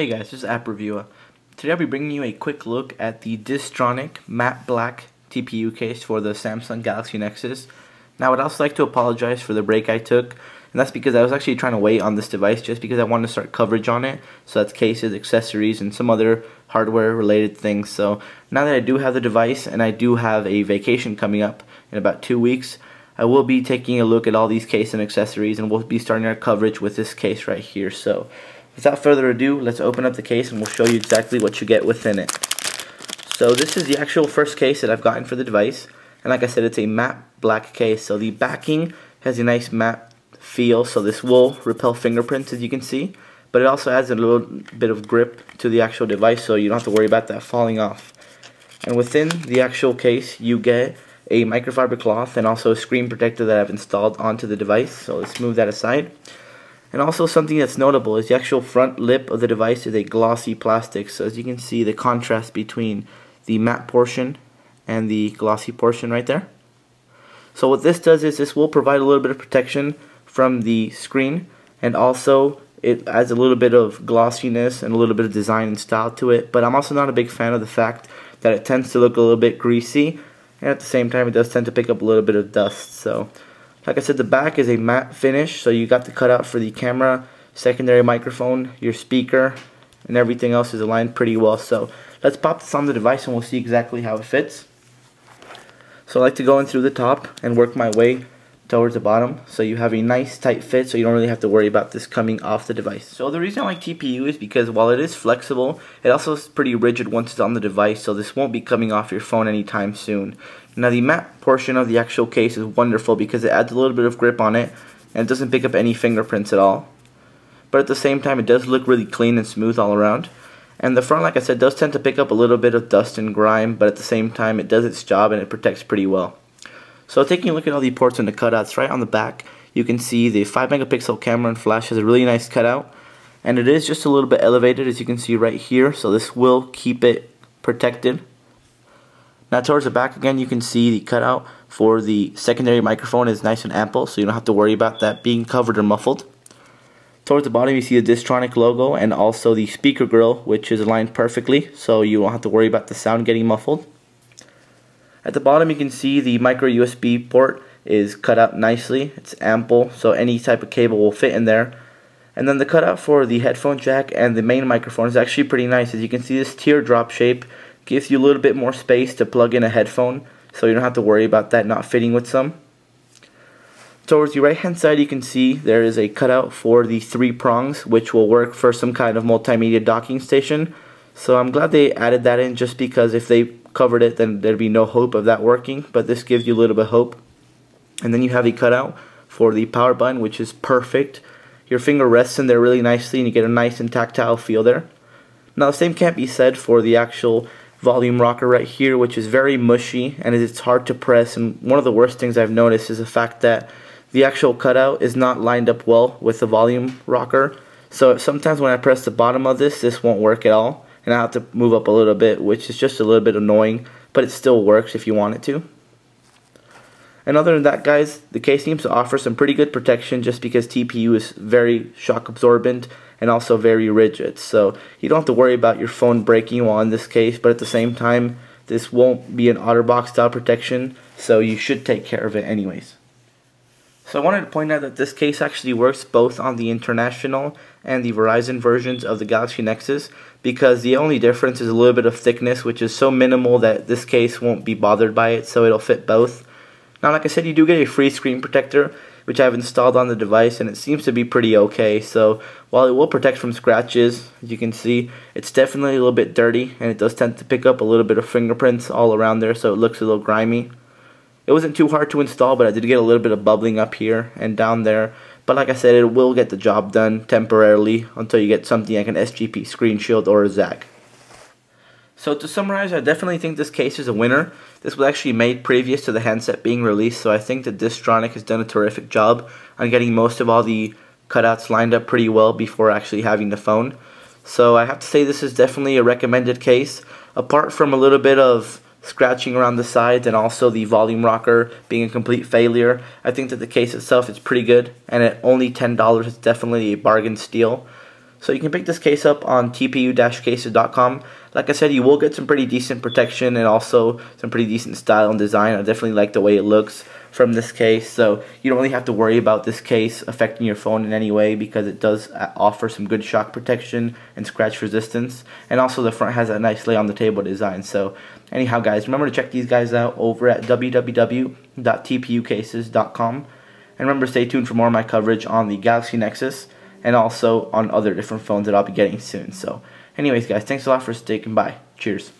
Hey guys, this is App Reviewer. Today I'll be bringing you a quick look at the Diztronic matte black TPU case for the Samsung Galaxy Nexus. Now I'd also like to apologize for the break I took, and that's because I was actually trying to wait on this device just because I wanted to start coverage on it. So that's cases, accessories, and some other hardware related things. So now that I do have the device and I do have a vacation coming up in about 2 weeks, I will be taking a look at all these case and accessories, and we'll be starting our coverage with this case right here. So without further ado, let's open up the case and we'll show you exactly what you get within it. So this is the actual first case that I've gotten for the device, and like I said, it's a matte black case. So the backing has a nice matte feel, so this will repel fingerprints, as you can see, but it also adds a little bit of grip to the actual device, so you don't have to worry about that falling off. And within the actual case, you get a microfiber cloth and also a screen protector that I've installed onto the device. So let's move that aside. And also something that's notable is the actual front lip of the device is a glossy plastic. So as you can see, the contrast between the matte portion and the glossy portion right there. So what this does is this will provide a little bit of protection from the screen, and also it adds a little bit of glossiness and a little bit of design and style to it. But I'm also not a big fan of the fact that it tends to look a little bit greasy, and at the same time it does tend to pick up a little bit of dust. So like I said, the back is a matte finish, so you got the cutout for the camera, secondary microphone, your speaker, and everything else is aligned pretty well. So let's pop this on the device and we'll see exactly how it fits. So I like to go in through the top and work my way towards the bottom, so you have a nice tight fit, so you don't really have to worry about this coming off the device. So the reason I like TPU is because while it is flexible, it also is pretty rigid once it's on the device, so this won't be coming off your phone anytime soon. Now the matte portion of the actual case is wonderful because it adds a little bit of grip on it and it doesn't pick up any fingerprints at all. But at the same time, it does look really clean and smooth all around. And the front, like I said, does tend to pick up a little bit of dust and grime, but at the same time it does its job and it protects pretty well. So taking a look at all the ports and the cutouts, right on the back you can see the 5 megapixel camera and flash has a really nice cutout, and it is just a little bit elevated, as you can see right here, so this will keep it protected. Now towards the back again, you can see the cutout for the secondary microphone is nice and ample, so you don't have to worry about that being covered or muffled. Towards the bottom you see the Diztronic logo and also the speaker grill, which is aligned perfectly, so you won't have to worry about the sound getting muffled. At the bottom you can see the micro USB port is cut out nicely. It's ample, so any type of cable will fit in there. And then the cutout for the headphone jack and the main microphone is actually pretty nice. As you can see, this teardrop shape gives you a little bit more space to plug in a headphone, so you don't have to worry about that not fitting with some. Towards the right hand side you can see there is a cutout for the 3 prongs, which will work for some kind of multimedia docking station. So I'm glad they added that in, just because if they covered it then there'd be no hope of that working, but this gives you a little bit of hope. And then you have a cutout for the power button, which is perfect. Your finger rests in there really nicely and you get a nice and tactile feel there. Now the same can't be said for the actual volume rocker right here, which is very mushy and it's hard to press, and one of the worst things I've noticed is the fact that the actual cutout is not lined up well with the volume rocker. So sometimes when I press the bottom of this won't work at all, and I have to move up a little bit, which is just a little bit annoying, but it still works if you want it to. And other than that, guys, the case seems to offer some pretty good protection just because TPU is very shock absorbent and also very rigid. So you don't have to worry about your phone breaking while in this case, but at the same time, this won't be an OtterBox style protection, so you should take care of it anyways. So I wanted to point out that this case actually works both on the international and the Verizon versions of the Galaxy Nexus, because the only difference is a little bit of thickness, which is so minimal that this case won't be bothered by it, so it'll fit both. Now like I said, you do get a free screen protector, which I've installed on the device, and it seems to be pretty okay. So while it will protect from scratches, as you can see, it's definitely a little bit dirty, and it does tend to pick up a little bit of fingerprints all around there, so it looks a little grimy. It wasn't too hard to install, but I did get a little bit of bubbling up here and down there. But like I said, it will get the job done temporarily until you get something like an SGP screen shield or a ZAG. So to summarize, I definitely think this case is a winner. This was actually made previous to the handset being released, so I think that Diztronic has done a terrific job on getting most of all the cutouts lined up pretty well before actually having the phone. So I have to say this is definitely a recommended case. Apart from a little bit of scratching around the sides and also the volume rocker being a complete failure, I think that the case itself is pretty good, and at only $10 it's definitely a bargain steal. So you can pick this case up on TPU-cases.com. Like I said, you will get some pretty decent protection and also some pretty decent style and design. I definitely like the way it looks from this case. So you don't really have to worry about this case affecting your phone in any way because it does offer some good shock protection and scratch resistance. And also the front has a nice lay on the table design. So anyhow, guys, remember to check these guys out over at www.tpucases.com. And remember, stay tuned for more of my coverage on the Galaxy Nexus and also on other different phones that I'll be getting soon. So anyways, guys, thanks a lot for sticking by. Cheers.